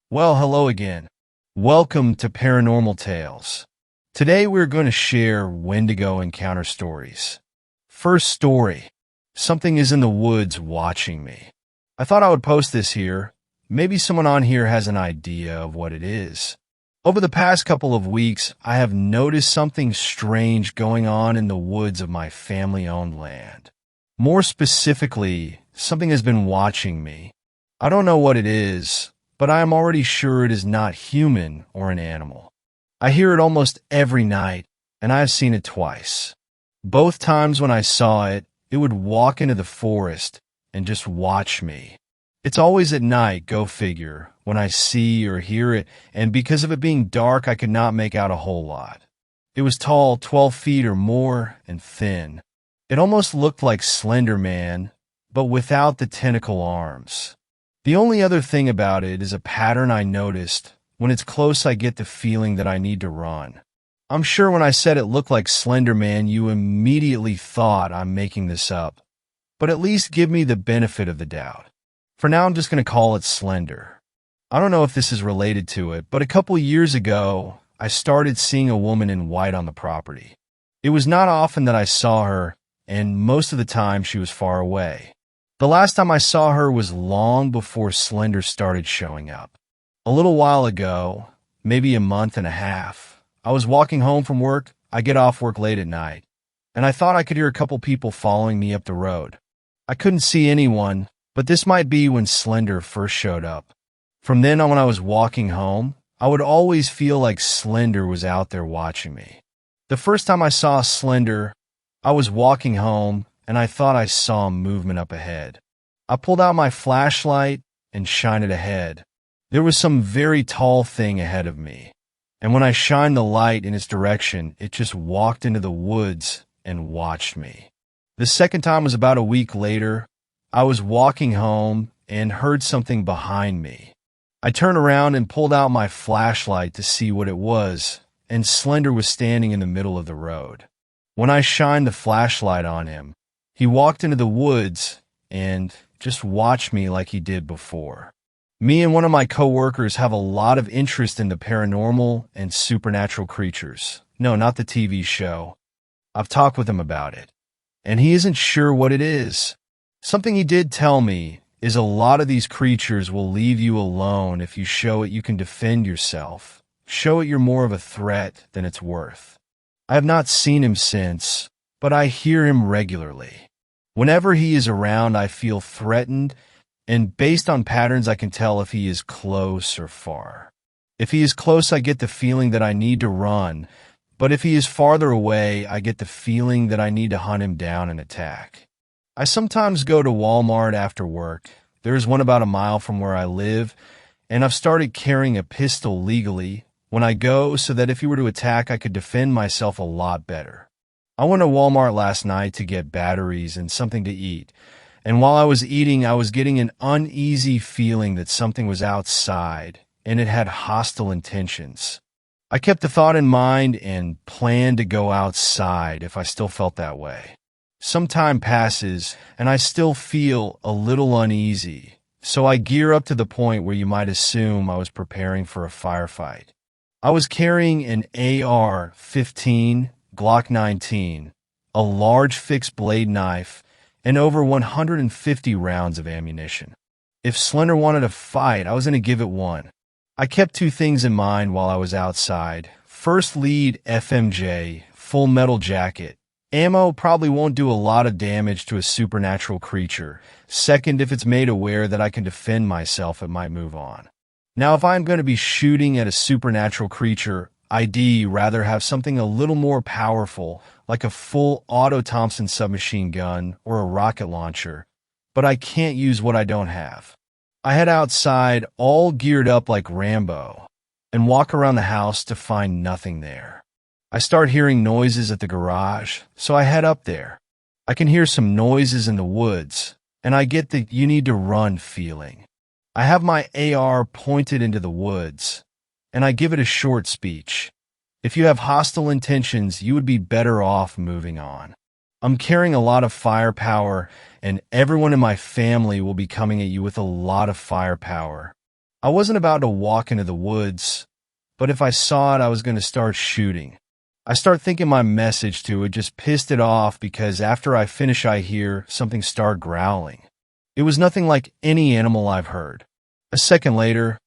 Well, hello again. Welcome to Paranormal Tales. Today we're going to share Wendigo encounter stories. First story. Something is in the woods watching me. I thought I would post this here. Maybe someone on here has an idea of what it is. Over the past couple of weeks, I have noticed something strange going on in the woods of my family-owned land. More specifically, something has been watching me. I don't know what it is, but I am already sure it is not human or an animal. I hear it almost every night, and I have seen it twice. Both times when I saw it, it would walk into the forest and just watch me. It's always at night, go figure, when I see or hear it, and because of it being dark, I could not make out a whole lot. It was tall, 12 feet or more, and thin. It almost looked like Slender Man, but without the tentacle arms. The only other thing about it is a pattern I noticed. When it's close, I get the feeling that I need to run. I'm sure when I said it looked like Slender Man, you immediately thought I'm making this up. But at least give me the benefit of the doubt. For now, I'm just going to call it Slender. I don't know if this is related to it, but a couple years ago, I started seeing a woman in white on the property. It was not often that I saw her, and most of the time she was far away. The last time I saw her was long before Slender started showing up. A little while ago, maybe a month and a half, I was walking home from work. I get off work late at night, and I thought I could hear a couple people following me up the road. I couldn't see anyone, but this might be when Slender first showed up. From then on, when I was walking home, I would always feel like Slender was out there watching me. The first time I saw Slender, I was walking home, and I thought I saw movement up ahead. I pulled out my flashlight and shined it ahead. There was some very tall thing ahead of me, and when I shined the light in its direction, it just walked into the woods and watched me. The second time was about a week later. I was walking home and heard something behind me. I turned around and pulled out my flashlight to see what it was, and Slender was standing in the middle of the road. When I shined the flashlight on him, he walked into the woods and just watched me like he did before. Me and one of my coworkers have a lot of interest in the paranormal and supernatural creatures. No, not the TV show. I've talked with him about it, and he isn't sure what it is. Something he did tell me is a lot of these creatures will leave you alone if you show it you can defend yourself. Show it you're more of a threat than it's worth. I have not seen him since, but I hear him regularly. Whenever he is around, I feel threatened, and based on patterns, I can tell if he is close or far. If he is close, I get the feeling that I need to run, but if he is farther away, I get the feeling that I need to hunt him down and attack. I sometimes go to Walmart after work. There's one about a mile from where I live, and I've started carrying a pistol legally when I go so that if he were to attack, I could defend myself a lot better. I went to Walmart last night to get batteries and something to eat, and while I was eating, I was getting an uneasy feeling that something was outside, and it had hostile intentions. I kept the thought in mind and planned to go outside if I still felt that way. Some time passes, and I still feel a little uneasy, so I gear up to the point where you might assume I was preparing for a firefight. I was carrying an AR-15, Glock 19, a large fixed blade knife, and over 150 rounds of ammunition. If Slender wanted to fight, I was going to give it one. I kept two things in mind while I was outside. First lead FMJ, full metal jacket. Ammo probably won't do a lot of damage to a supernatural creature. Second, if it's made aware that I can defend myself, it might move on. Now, if I'm going to be shooting at a supernatural creature, I'd rather have something a little more powerful, like a full auto Thompson submachine gun or a rocket launcher, but I can't use what I don't have. I head outside, all geared up like Rambo, and walk around the house to find nothing there. I start hearing noises at the garage, so I head up there. I can hear some noises in the woods, and I get the you need to run feeling. I have my AR pointed into the woods, and I give it a short speech. If you have hostile intentions, you would be better off moving on. I'm carrying a lot of firepower, and everyone in my family will be coming at you with a lot of firepower. I wasn't about to walk into the woods, but if I saw it, I was going to start shooting. I start thinking my message to it just pissed it off because after I finish, I hear something start growling. It was nothing like any animal I've heard. A second later,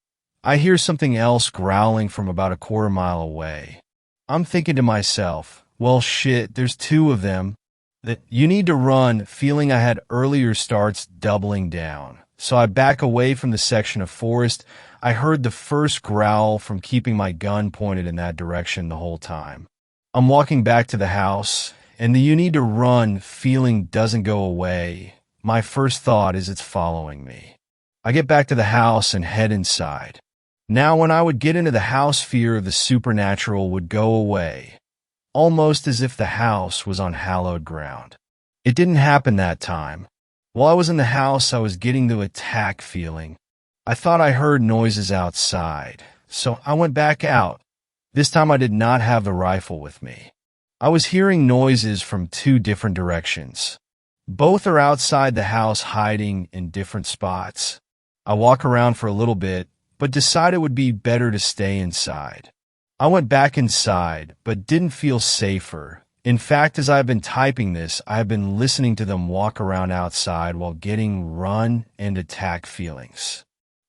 I hear something else growling from about a quarter mile away. I'm thinking to myself, well, shit, there's two of them. That you need to run, feeling I had earlier starts doubling down. So I back away from the section of forest. I heard the first growl from keeping my gun pointed in that direction the whole time. I'm walking back to the house, and the you need to run feeling doesn't go away. My first thought is it's following me. I get back to the house and head inside. Now, when I would get into the house, fear of the supernatural would go away, almost as if the house was on hallowed ground. It didn't happen that time. While I was in the house, I was getting the attack feeling. I thought I heard noises outside, so I went back out. This time I did not have the rifle with me. I was hearing noises from two different directions. Both are outside the house, hiding in different spots. I walk around for a little bit, but decided it would be better to stay inside. I went back inside, but didn't feel safer. In fact, as I've been typing this, I've been listening to them walk around outside while getting run and attack feelings.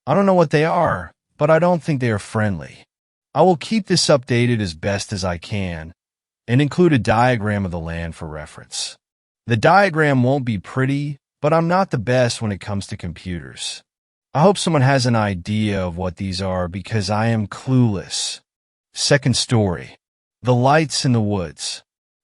I don't know what they are, but I don't think they are friendly. I will keep this updated as best as I can and include a diagram of the land for reference. The diagram won't be pretty, but I'm not the best when it comes to computers. I hope someone has an idea of what these are because I am clueless. Second story. The lights in the woods.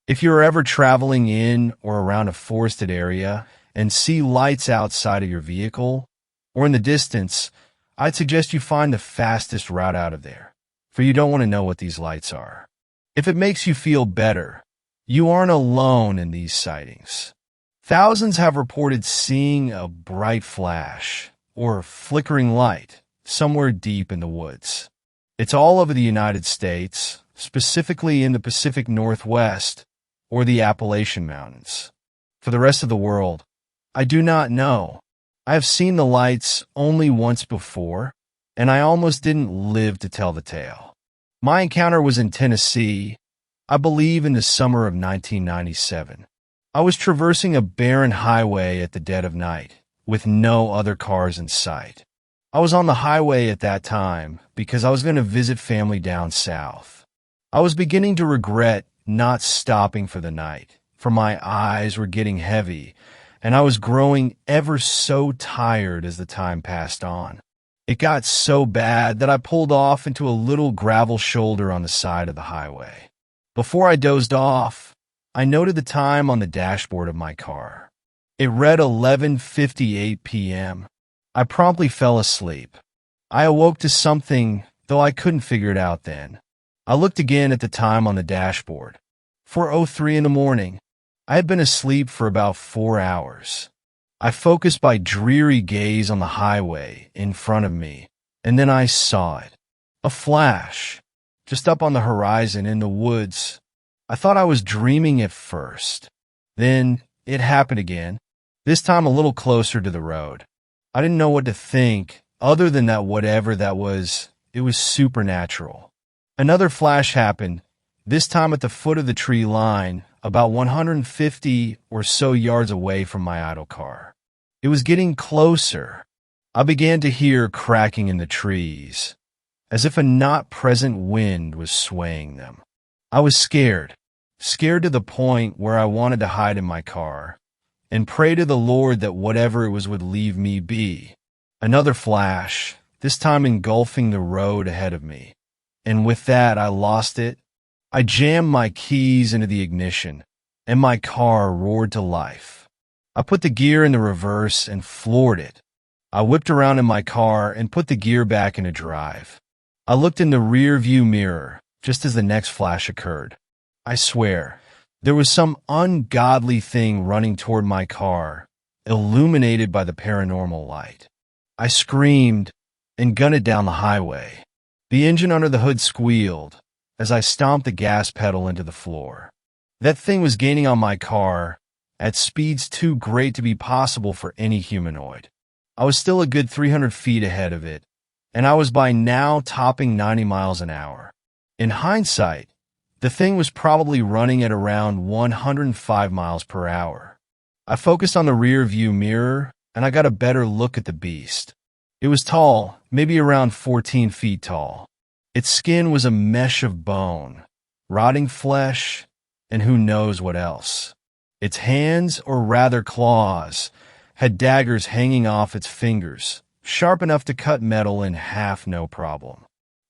If you're ever traveling in or around a forested area and see lights outside of your vehicle or in the distance, I'd suggest you find the fastest route out of there, for you don't want to know what these lights are. If it makes you feel better, you aren't alone in these sightings. Thousands have reported seeing a bright flash or flickering light somewhere deep in the woods. It's all over the United States, specifically in the Pacific Northwest or the Appalachian Mountains. For the rest of the world, I do not know. I have seen the lights only once before, and I almost didn't live to tell the tale. My encounter was in Tennessee, I believe in the summer of 1997. I was traversing a barren highway at the dead of night, with no other cars in sight. I was on the highway at that time because I was going to visit family down south. I was beginning to regret not stopping for the night, for my eyes were getting heavy, and I was growing ever so tired as the time passed on. It got so bad that I pulled off into a little gravel shoulder on the side of the highway. Before I dozed off, I noted the time on the dashboard of my car. It read 11:58 p.m. I promptly fell asleep. I awoke to something, though I couldn't figure it out then. I looked again at the time on the dashboard. 4:03 in the morning. I had been asleep for about 4 hours. I focused my dreary gaze on the highway in front of me, and then I saw it. A flash, just up on the horizon in the woods. I thought I was dreaming at first. Then it happened again, this time a little closer to the road. I didn't know what to think, other than that whatever that was, it was supernatural. Another flash happened, this time at the foot of the tree line, about 150 or so yards away from my idle car. It was getting closer. I began to hear cracking in the trees, as if a not-present wind was swaying them. I was scared to the point where I wanted to hide in my car and pray to the Lord that whatever it was would leave me be. Another flash, this time engulfing the road ahead of me, and with that I lost it. I jammed my keys into the ignition, and my car roared to life. I put the gear in the reverse and floored it. I whipped around in my car and put the gear back into drive. I looked in the rear view mirror just as the next flash occurred. I swear, there was some ungodly thing running toward my car, illuminated by the paranormal light. I screamed and gunned it down the highway. The engine under the hood squealed as I stomped the gas pedal into the floor. That thing was gaining on my car at speeds too great to be possible for any humanoid. I was still a good 300 feet ahead of it, and I was by now topping 90 miles an hour. In hindsight, the thing was probably running at around 105 miles per hour. I focused on the rear view mirror, and I got a better look at the beast. It was tall, maybe around 14 feet tall. Its skin was a mesh of bone, rotting flesh, and who knows what else. Its hands, or rather claws, had daggers hanging off its fingers, sharp enough to cut metal in half no problem.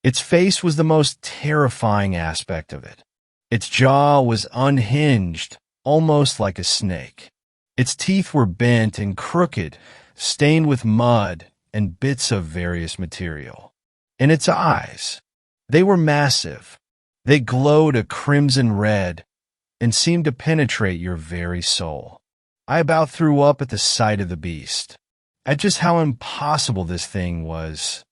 Its face was the most terrifying aspect of it. Its jaw was unhinged, almost like a snake. Its teeth were bent and crooked, stained with mud and bits of various material. And its eyes, they were massive. They glowed a crimson red and seemed to penetrate your very soul. I about threw up at the sight of the beast. At just how impossible this thing was,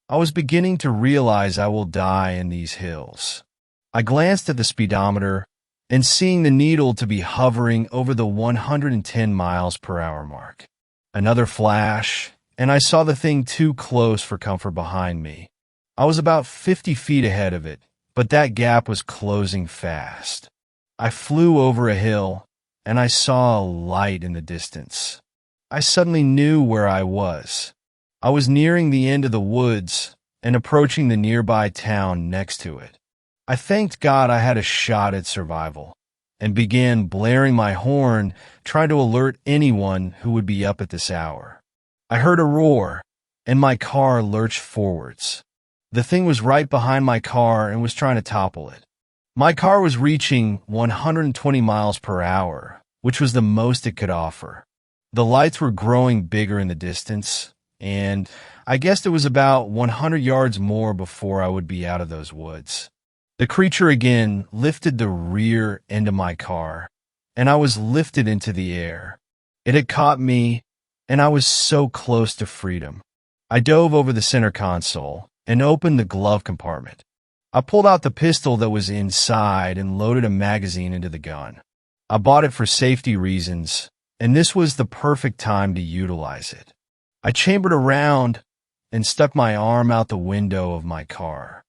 I was beginning to realize I will die in these hills. I glanced at the speedometer, and seeing the needle to be hovering over the 110 miles per hour mark. Another flash, and I saw the thing too close for comfort behind me. I was about 50 feet ahead of it, but that gap was closing fast. I flew over a hill, and I saw a light in the distance. I suddenly knew where I was. I was nearing the end of the woods and approaching the nearby town next to it. I thanked God I had a shot at survival and began blaring my horn, trying to alert anyone who would be up at this hour. I heard a roar, and my car lurched forwards. The thing was right behind my car and was trying to topple it. My car was reaching 120 miles per hour, which was the most it could offer. The lights were growing bigger in the distance, and I guessed it was about 100 yards more before I would be out of those woods. The creature again lifted the rear end of my car, and I was lifted into the air. It had caught me, and I was so close to freedom. I dove over the center console and opened the glove compartment. I pulled out the pistol that was inside and loaded a magazine into the gun. I bought it for safety reasons, and this was the perfect time to utilize it. I chambered around and stuck my arm out the window of my car.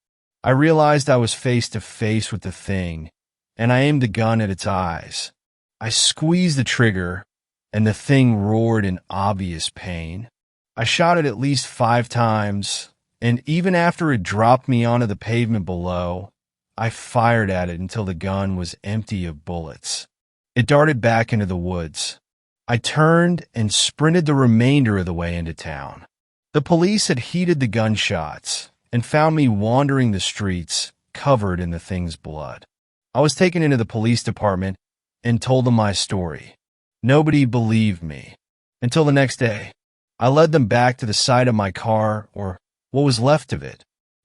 I realized I was face to face with the thing, and I aimed the gun at its eyes. I squeezed the trigger, and the thing roared in obvious pain. I shot it at least 5 times, and even after it dropped me onto the pavement below, I fired at it until the gun was empty of bullets. It darted back into the woods. I turned and sprinted the remainder of the way into town. The police had heeded the gunshots and found me wandering the streets, covered in the thing's blood. I was taken into the police department and told them my story. Nobody believed me. Until the next day, I led them back to the side of my car, or what was left of it.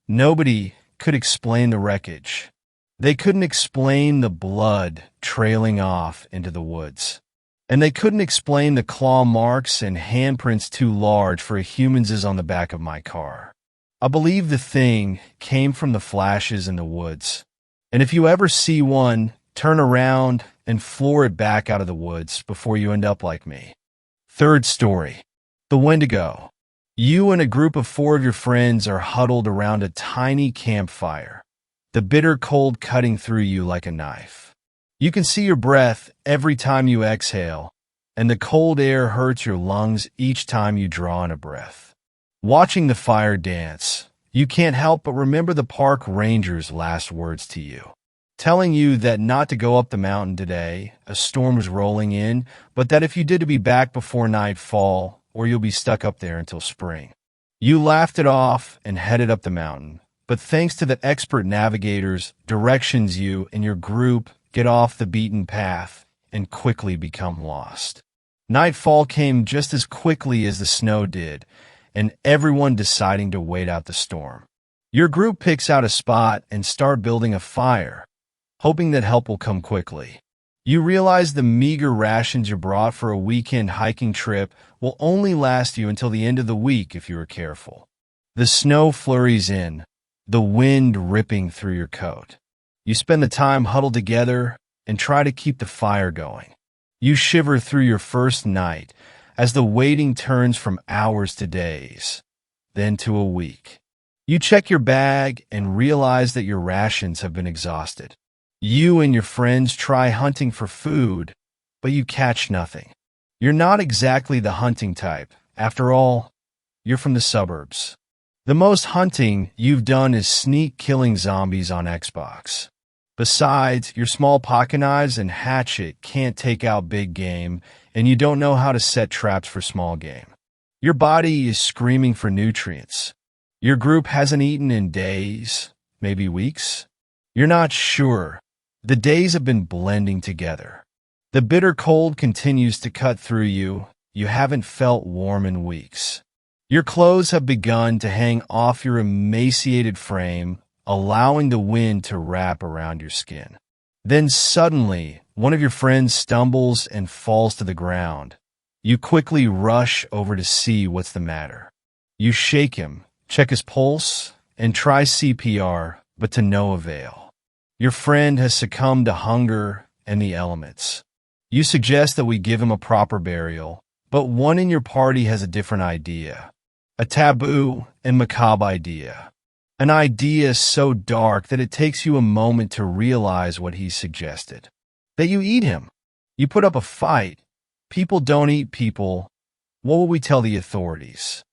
Nobody could explain the wreckage. They couldn't explain the blood trailing off into the woods. And they couldn't explain the claw marks and handprints too large for a human's on the back of my car. I believe the thing came from the flashes in the woods. And if you ever see one, turn around and floor it back out of the woods before you end up like me. Third story. The Wendigo. You and a group of 4 of your friends are huddled around a tiny campfire, the bitter cold cutting through you like a knife. You can see your breath every time you exhale, and the cold air hurts your lungs each time you draw in a breath. Watching the fire dance, you can't help but remember the park ranger's last words to you, telling you that not to go up the mountain today, a storm was rolling in, but that if you did to be back before nightfall, or you'll be stuck up there until spring. You laughed it off and headed up the mountain, but thanks to the expert navigators, directions you and your group get off the beaten path and quickly become lost. Nightfall came just as quickly as the snow did, and everyone deciding to wait out the storm. Your group picks out a spot and start building a fire, hoping that help will come quickly. You realize the meager rations you brought for a weekend hiking trip will only last you until the end of the week if you are careful. The snow flurries in, the wind ripping through your coat. You spend the time huddled together and try to keep the fire going. You shiver through your first night as the waiting turns from hours to days, then to a week. You check your bag and realize that your rations have been exhausted. You and your friends try hunting for food, but you catch nothing. You're not exactly the hunting type. After all, you're from the suburbs. The most hunting you've done is sneak killing zombies on Xbox. Besides, your small pocket knives and hatchet can't take out big game, and you don't know how to set traps for small game. Your body is screaming for nutrients. Your group hasn't eaten in days, maybe weeks. You're not sure. The days have been blending together. The bitter cold continues to cut through you. You haven't felt warm in weeks. Your clothes have begun to hang off your emaciated frame, allowing the wind to wrap around your skin. Then suddenly, one of your friends stumbles and falls to the ground. You quickly rush over to see what's the matter. You shake him, check his pulse, and try CPR, but to no avail. Your friend has succumbed to hunger and the elements. You suggest that we give him a proper burial, but one in your party has a different idea. A taboo and macabre idea. An idea so dark that it takes you a moment to realize what he suggested. That you eat him. You put up a fight. People don't eat people. What will we tell the authorities?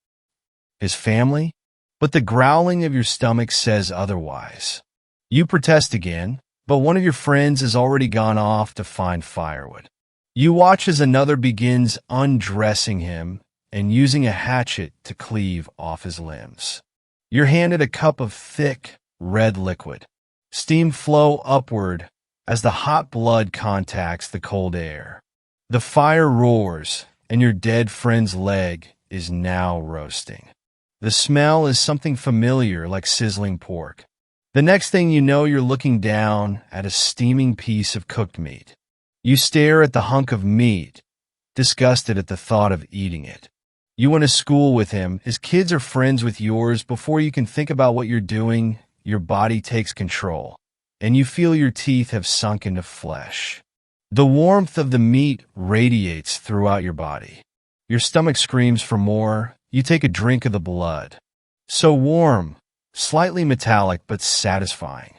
His family? But the growling of your stomach says otherwise. You protest again, but one of your friends has already gone off to find firewood. You watch as another begins undressing him and using a hatchet to cleave off his limbs. You're handed a cup of thick, red liquid. Steam flow upward as the hot blood contacts the cold air. The fire roars, and your dead friend's leg is now roasting. The smell is something familiar like sizzling pork. The next thing you know, you're looking down at a steaming piece of cooked meat. You stare at the hunk of meat, disgusted at the thought of eating it. You went to school with him. His kids are friends with yours. Before you can think about what you're doing, your body takes control, and you feel your teeth have sunk into flesh. The warmth of the meat radiates throughout your body. Your stomach screams for more. You take a drink of the blood. So warm, slightly metallic, but satisfying.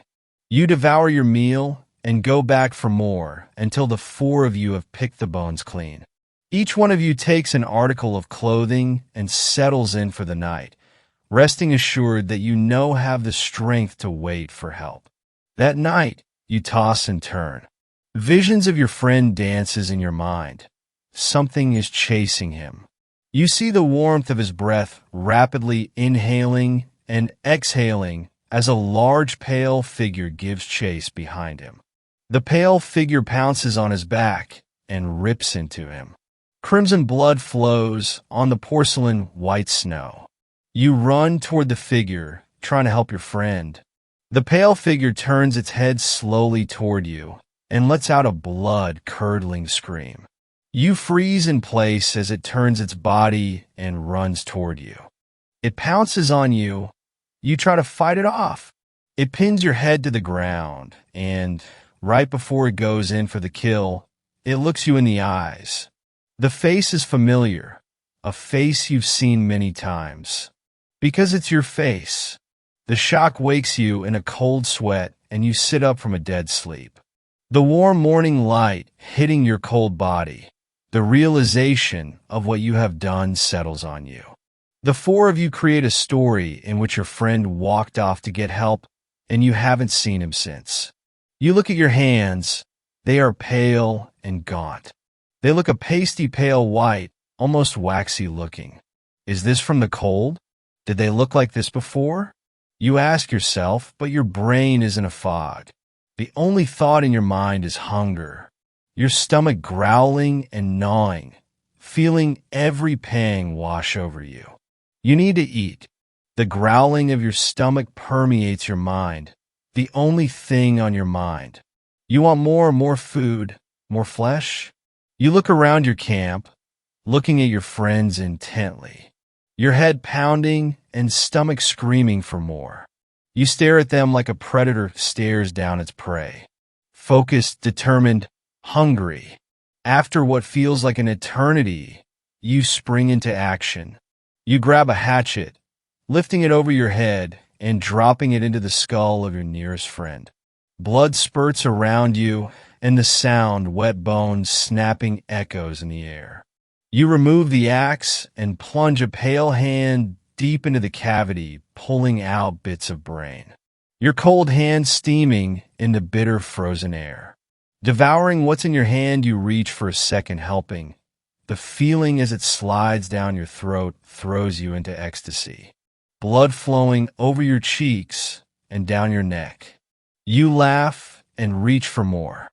You devour your meal and go back for more until the four of you have picked the bones clean. Each one of you takes an article of clothing and settles in for the night, resting assured that you have the strength to wait for help. That night, you toss and turn. Visions of your friend dances in your mind. Something is chasing him. You see the warmth of his breath rapidly inhaling and exhaling as a large pale figure gives chase behind him. The pale figure pounces on his back and rips into him. Crimson blood flows on the porcelain white snow. You run toward the figure, trying to help your friend. The pale figure turns its head slowly toward you and lets out a blood-curdling scream. You freeze in place as it turns its body and runs toward you. It pounces on you. You try to fight it off. It pins your head to the ground, and right before it goes in for the kill, it looks you in the eyes. The face is familiar, a face you've seen many times. Because it's your face. The shock wakes you in a cold sweat, and you sit up from a dead sleep. The warm morning light hitting your cold body. The realization of what you have done settles on you. The four of you create a story in which your friend walked off to get help, and you haven't seen him since. You look at your hands. They are pale and gaunt. They look a pasty pale white, almost waxy looking. Is this from the cold? Did they look like this before? You ask yourself, but your brain is in a fog. The only thought in your mind is hunger. Your stomach growling and gnawing, feeling every pang wash over you. You need to eat. The growling of your stomach permeates your mind, the only thing on your mind. You want more food, more flesh? You look around your camp, looking at your friends intently, your head pounding and stomach screaming for more. You stare at them like a predator stares down its prey. Focused, determined, hungry. After what feels like an eternity, you spring into action. You grab a hatchet, lifting it over your head, and dropping it into the skull of your nearest friend. Blood spurts around you, and the sound, wet bones snapping, echoes in the air. You remove the axe and plunge a pale hand deep into the cavity, pulling out bits of brain. Your cold hand steaming in the bitter frozen air. Devouring what's in your hand, you reach for a second helping. The feeling as it slides down your throat throws you into ecstasy. Blood flowing over your cheeks and down your neck. You laugh and reach for more.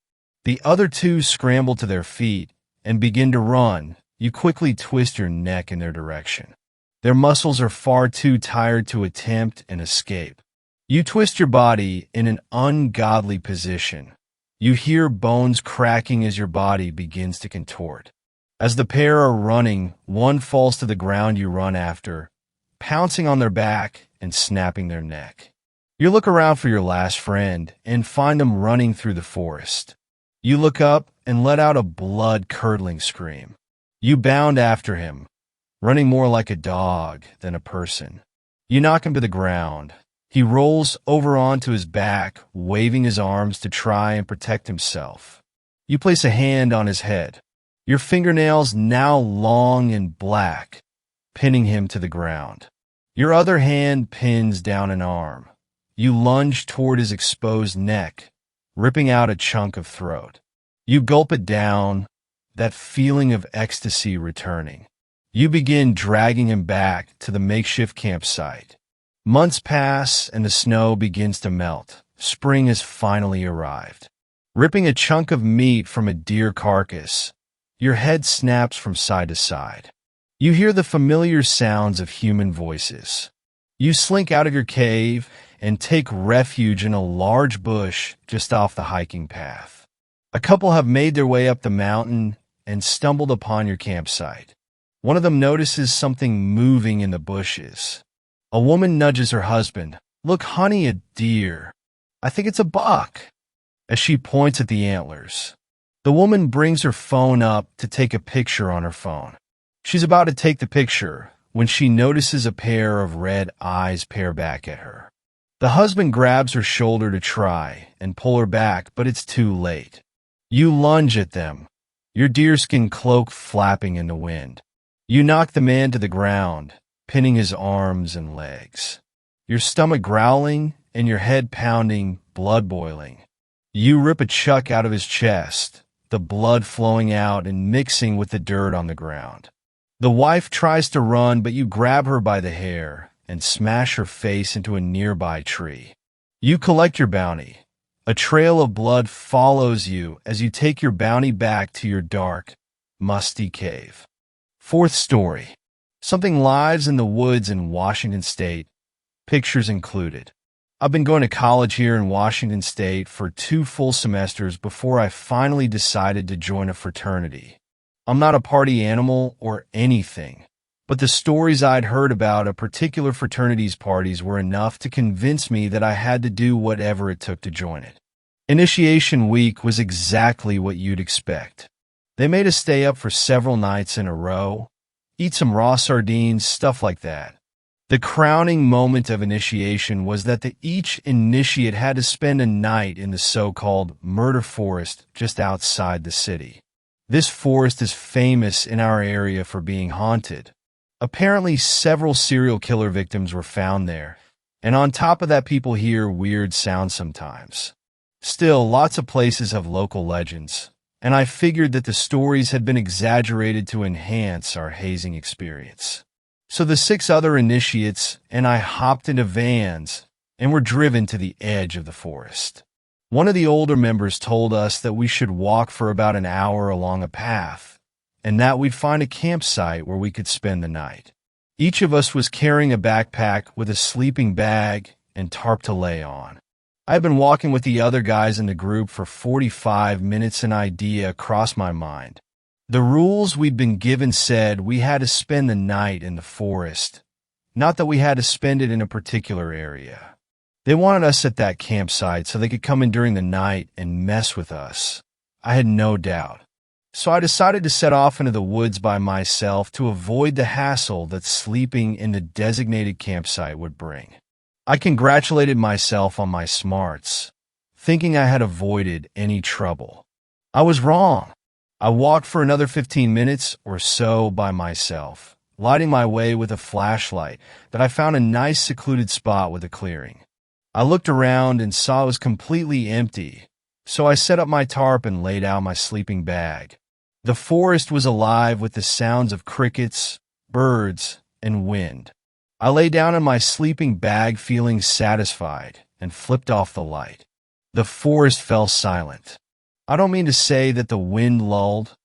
The other two scramble to their feet and begin to run. You quickly twist your neck in their direction. Their muscles are far too tired to attempt an escape. You twist your body in an ungodly position. You hear bones cracking as your body begins to contort. As the pair are running, one falls to the ground you run after, pouncing on their back and snapping their neck. You look around for your last friend and find them running through the forest. You look up and let out a blood-curdling scream. You bound after him, running more like a dog than a person. You knock him to the ground. He rolls over onto his back, waving his arms to try and protect himself. You place a hand on his head, your fingernails now long and black, pinning him to the ground. Your other hand pins down an arm. You lunge toward his exposed neck, ripping out a chunk of throat. You gulp it down, that feeling of ecstasy returning. You begin dragging him back to the makeshift campsite. Months pass and the snow begins to melt. Spring has finally arrived. Ripping a chunk of meat from a deer carcass, your head snaps from side to side. You hear the familiar sounds of human voices. You slink out of your cave and take refuge in a large bush just off the hiking path. A couple have made their way up the mountain and stumbled upon your campsite. One of them notices something moving in the bushes. A woman nudges her husband. "Look, honey, a deer. I think it's a buck," as she points at the antlers. The woman brings her phone up to take a picture on her phone. She's about to take the picture when she notices a pair of red eyes peer back at her. The husband grabs her shoulder to try and pull her back, but it's too late. You lunge at them, your deerskin cloak flapping in the wind. You knock the man to the ground, pinning his arms and legs. Your stomach growling and your head pounding, blood boiling. You rip a chuck out of his chest, the blood flowing out and mixing with the dirt on the ground. The wife tries to run, but you grab her by the hair and smash her face into a nearby tree. You collect your bounty. A trail of blood follows you as you take your bounty back to your dark, musty cave. Fourth story. Something lives in the woods in Washington State. Pictures included. I've been going to college here in Washington State for 2 full semesters before I finally decided to join a fraternity. I'm not a party animal or anything, but the stories I'd heard about a particular fraternity's parties were enough to convince me that I had to do whatever it took to join it. Initiation week was exactly what you'd expect. They made us stay up for several nights in a row, eat some raw sardines, stuff like that. The crowning moment of initiation was that each initiate had to spend a night in the so-called murder forest just outside the city. This forest is famous in our area for being haunted. Apparently, several serial killer victims were found there, and on top of that, people hear weird sounds sometimes. Still, lots of places have local legends, and I figured that the stories had been exaggerated to enhance our hazing experience. So the 6 other initiates and I hopped into vans and were driven to the edge of the forest. One of the older members told us that we should walk for about an hour along a path, and that we'd find a campsite where we could spend the night. Each of us was carrying a backpack with a sleeping bag and tarp to lay on. I had been walking with the other guys in the group for 45 minutes. An idea crossed my mind. The rules we'd been given said we had to spend the night in the forest, not that we had to spend it in a particular area. They wanted us at that campsite so they could come in during the night and mess with us. I had no doubt. So I decided to set off into the woods by myself to avoid the hassle that sleeping in the designated campsite would bring. I congratulated myself on my smarts, thinking I had avoided any trouble. I was wrong. I walked for another 15 minutes or so by myself, lighting my way with a flashlight that I found a nice secluded spot with a clearing. I looked around and saw it was completely empty, so I set up my tarp and laid out my sleeping bag. The forest was alive with the sounds of crickets, birds, and wind. I lay down in my sleeping bag feeling satisfied and flipped off the light. The forest fell silent. I don't mean to say that the wind lulled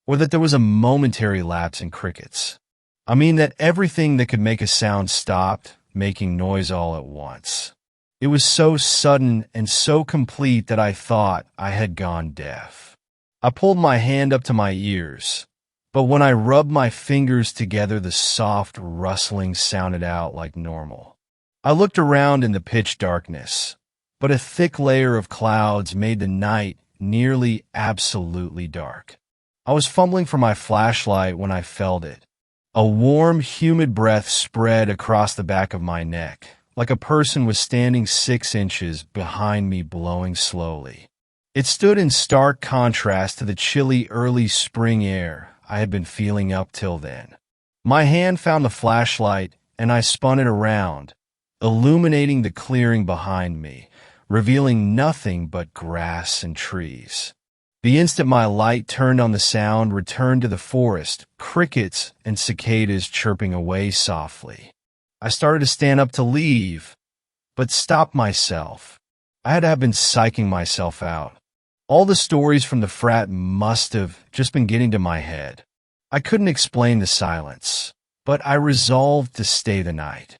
or that there was a momentary lapse in crickets. I mean that everything that could make a sound stopped making noise all at once. It was so sudden and so complete that I thought I had gone deaf. I pulled my hand up to my ears, but when I rubbed my fingers together, the soft rustling sounded out like normal. I looked around in the pitch darkness, but a thick layer of clouds made the night nearly absolutely dark. I was fumbling for my flashlight when I felt it. A warm, humid breath spread across the back of my neck, like a person was standing 6 inches behind me, blowing slowly. It stood in stark contrast to the chilly early spring air I had been feeling up till then. My hand found the flashlight, and I spun it around, illuminating the clearing behind me, revealing nothing but grass and trees. The instant my light turned on, the sound returned to the forest, crickets and cicadas chirping away softly. I started to stand up to leave, but stopped myself. I had to have been psyching myself out. All the stories from the frat must have just been getting to my head. I couldn't explain the silence, but I resolved to stay the night.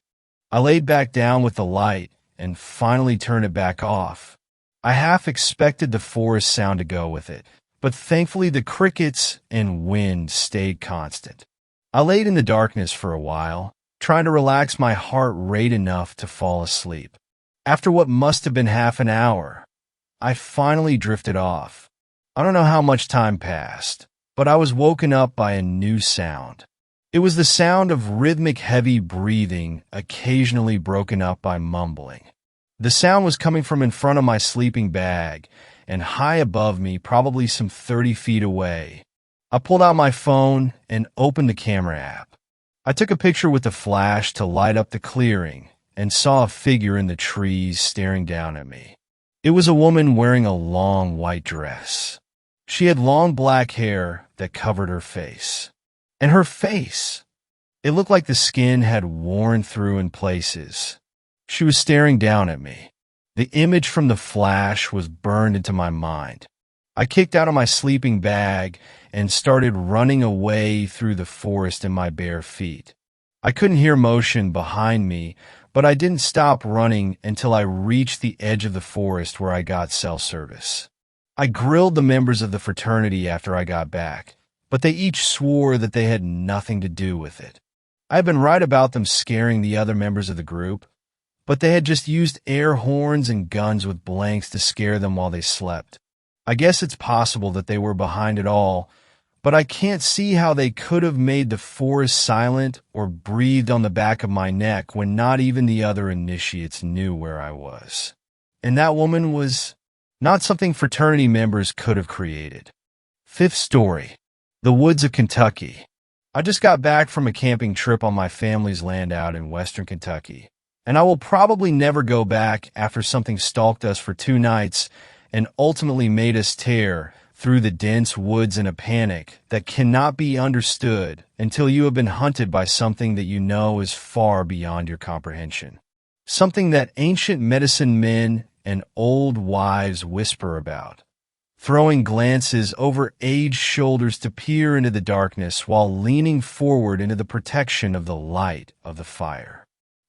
I laid back down with the light and finally turned it back off. I half expected the forest sound to go with it, but thankfully the crickets and wind stayed constant. I laid in the darkness for a while, trying to relax my heart rate enough to fall asleep. After what must have been half an hour, I finally drifted off. I don't know how much time passed, but I was woken up by a new sound. It was the sound of rhythmic, heavy breathing, occasionally broken up by mumbling. The sound was coming from in front of my sleeping bag and high above me, probably some 30 feet away. I pulled out my phone and opened the camera app. I took a picture with the flash to light up the clearing and saw a figure in the trees staring down at me. It was a woman wearing a long white dress. She had long black hair that covered her face. And her face, it looked like the skin had worn through in places. She was staring down at me. The image from the flash was burned into my mind. I kicked out of my sleeping bag and started running away through the forest in my bare feet. I couldn't hear motion behind me, but I didn't stop running until I reached the edge of the forest where I got cell service. I grilled the members of the fraternity after I got back, but they each swore that they had nothing to do with it. I had been right about them scaring the other members of the group, but they had just used air horns and guns with blanks to scare them while they slept. I guess it's possible that they were behind it all, but I can't see how they could have made the forest silent or breathed on the back of my neck when not even the other initiates knew where I was. And that woman was not something fraternity members could have created. Fifth story, the woods of Kentucky. I just got back from a camping trip on my family's land out in western Kentucky, and I will probably never go back after something stalked us for 2 nights and ultimately made us tear through the dense woods in a panic that cannot be understood until you have been hunted by something that you know is far beyond your comprehension. Something that ancient medicine men and old wives whisper about, throwing glances over aged shoulders to peer into the darkness while leaning forward into the protection of the light of the fire.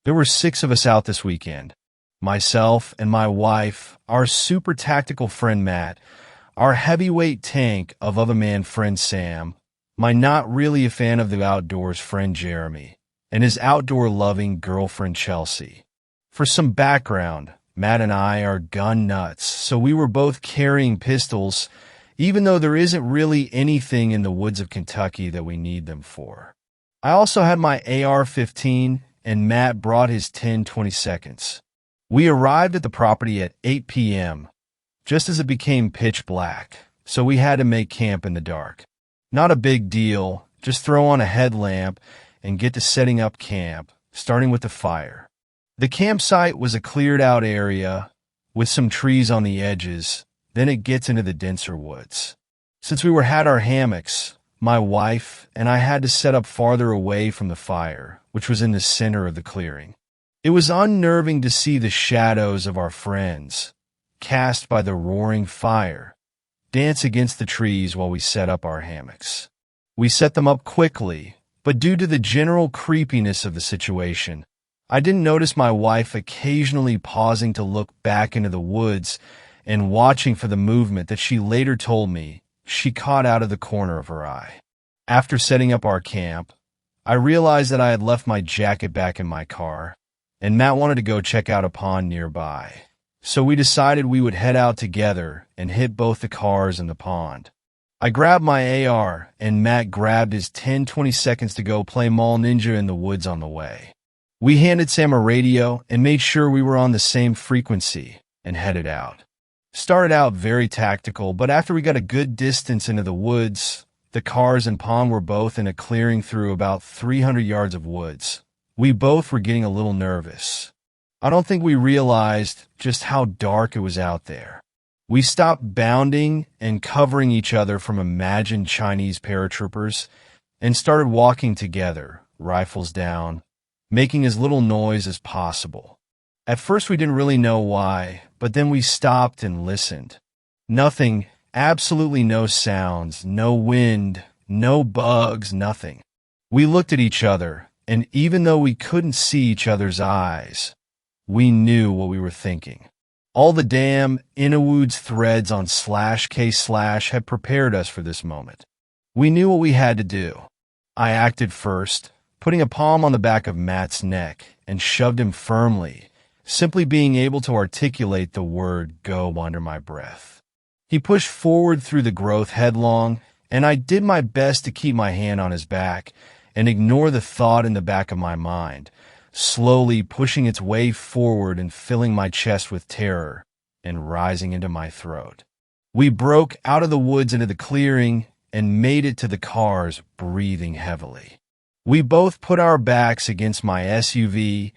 There were 6 of us out this weekend. Myself and my wife, our super tactical friend Matt, our heavyweight tank of other man friend Sam, my not really a fan of the outdoors friend Jeremy, and his outdoor-loving girlfriend Chelsea. For some background, Matt and I are gun nuts, so we were both carrying pistols, even though there isn't really anything in the woods of Kentucky that we need them for. I also had my AR-15, and Matt brought his 10-22. We arrived at the property at 8 p.m., just as it became pitch black, so we had to make camp in the dark. Not a big deal, just throw on a headlamp and get to setting up camp, starting with the fire. The campsite was a cleared-out area with some trees on the edges, then it gets into the denser woods. Since we had our hammocks, my wife and I had to set up farther away from the fire, which was in the center of the clearing. It was unnerving to see the shadows of our friends, cast by the roaring fire, dance against the trees while we set up our hammocks. We set them up quickly, but due to the general creepiness of the situation, I didn't notice my wife occasionally pausing to look back into the woods and watching for the movement that she later told me she caught out of the corner of her eye. After setting up our camp, I realized that I had left my jacket back in my car, and Matt wanted to go check out a pond nearby. So we decided we would head out together and hit both the cars and the pond. I grabbed my AR, and Matt grabbed his 10-20 seconds to go play Mall Ninja in the woods on the way. We handed Sam a radio and made sure we were on the same frequency and headed out. Started out very tactical, but after we got a good distance into the woods, the cars and pond were both in a clearing through about 300 yards of woods. We both were getting a little nervous. I don't think we realized just how dark it was out there. We stopped bounding and covering each other from imagined Chinese paratroopers and started walking together, rifles down, making as little noise as possible. At first we didn't really know why, but then we stopped and listened. Nothing, absolutely no sounds, no wind, no bugs, nothing. We looked at each other, and even though we couldn't see each other's eyes, we knew what we were thinking. All the damn Inawoods threads on /K/ had prepared us for this moment. We knew what we had to do. I acted first, putting a palm on the back of Matt's neck and shoved him firmly, simply being able to articulate the word "go" under my breath. He pushed forward through the growth headlong, and I did my best to keep my hand on his back and ignore the thought in the back of my mind, slowly pushing its way forward and filling my chest with terror and rising into my throat. We broke out of the woods into the clearing and made it to the cars, breathing heavily. We both put our backs against my SUV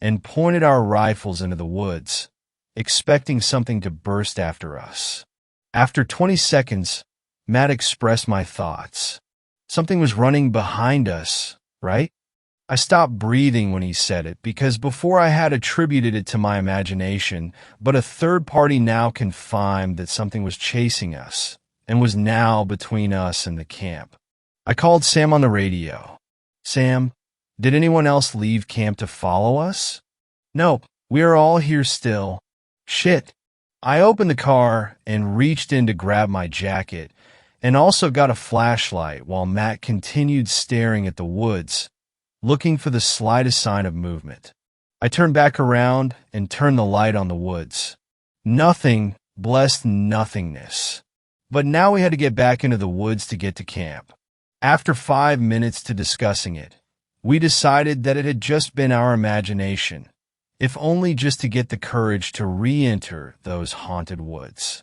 and pointed our rifles into the woods, expecting something to burst after us. After 20 seconds, Matt expressed my thoughts. Something was running behind us, right? I stopped breathing when he said it because before I had attributed it to my imagination, but a third party now confirmed that something was chasing us and was now between us and the camp. I called Sam on the radio. "Sam, did anyone else leave camp to follow us?" "Nope, we are all here still." "Shit." I opened the car and reached in to grab my jacket and also got a flashlight while Matt continued staring at the woods, looking for the slightest sign of movement. I turned back around and turned the light on the woods. Nothing, blessed nothingness. But now we had to get back into the woods to get to camp. After 5 minutes to discussing it, we decided that it had just been our imagination, if only just to get the courage to re-enter those haunted woods.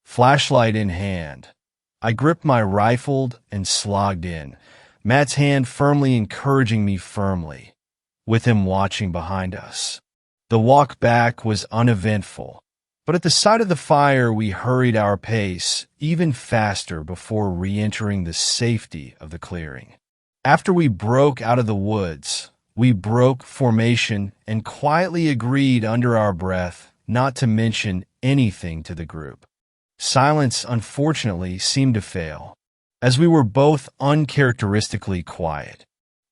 Flashlight in hand, I gripped my rifle and slogged in, Matt's hand firmly encouraging me firmly, with him watching behind us. The walk back was uneventful, but at the sight of the fire we hurried our pace even faster before re-entering the safety of the clearing. After we broke out of the woods, we broke formation and quietly agreed under our breath not to mention anything to the group. Silence, unfortunately, seemed to fail, as we were both uncharacteristically quiet.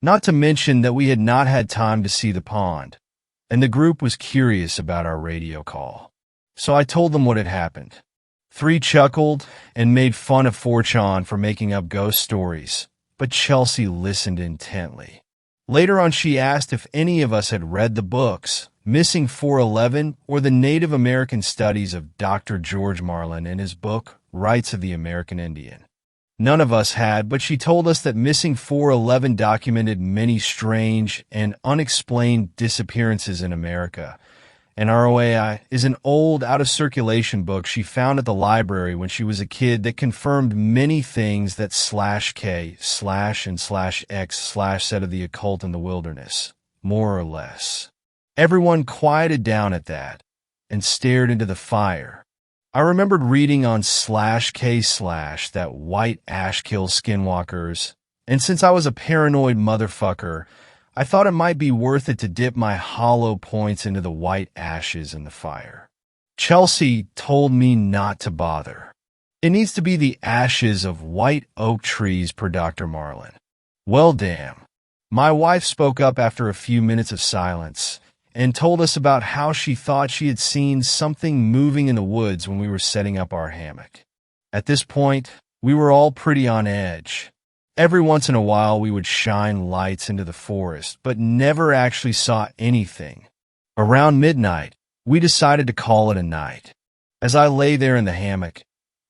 Not to mention that we had not had time to see the pond, and the group was curious about our radio call. So I told them what had happened. 3 chuckled and made fun of 4chan for making up ghost stories, but Chelsea listened intently. Later on, she asked if any of us had read the books, Missing 411 or the Native American Studies of Dr. George Marlin in his book, Rights of the American Indian. None of us had, but she told us that Missing 411 documented many strange and unexplained disappearances in America, and ROAI is an old, out-of-circulation book she found at the library when she was a kid that confirmed many things that /K/and/X/ said of the occult in the wilderness, more or less. Everyone quieted down at that and stared into the fire. I remembered reading on /K/ that white ash kills skinwalkers, and since I was a paranoid motherfucker, I thought it might be worth it to dip my hollow points into the white ashes in the fire. Chelsea told me not to bother. It needs to be the ashes of white oak trees per Dr. Marlin. Well, damn. My wife spoke up after a few minutes of silence and told us about how she thought she had seen something moving in the woods when we were setting up our hammock. At this point, we were all pretty on edge. Every once in a while, we would shine lights into the forest, but never actually saw anything. Around midnight, we decided to call it a night. As I lay there in the hammock,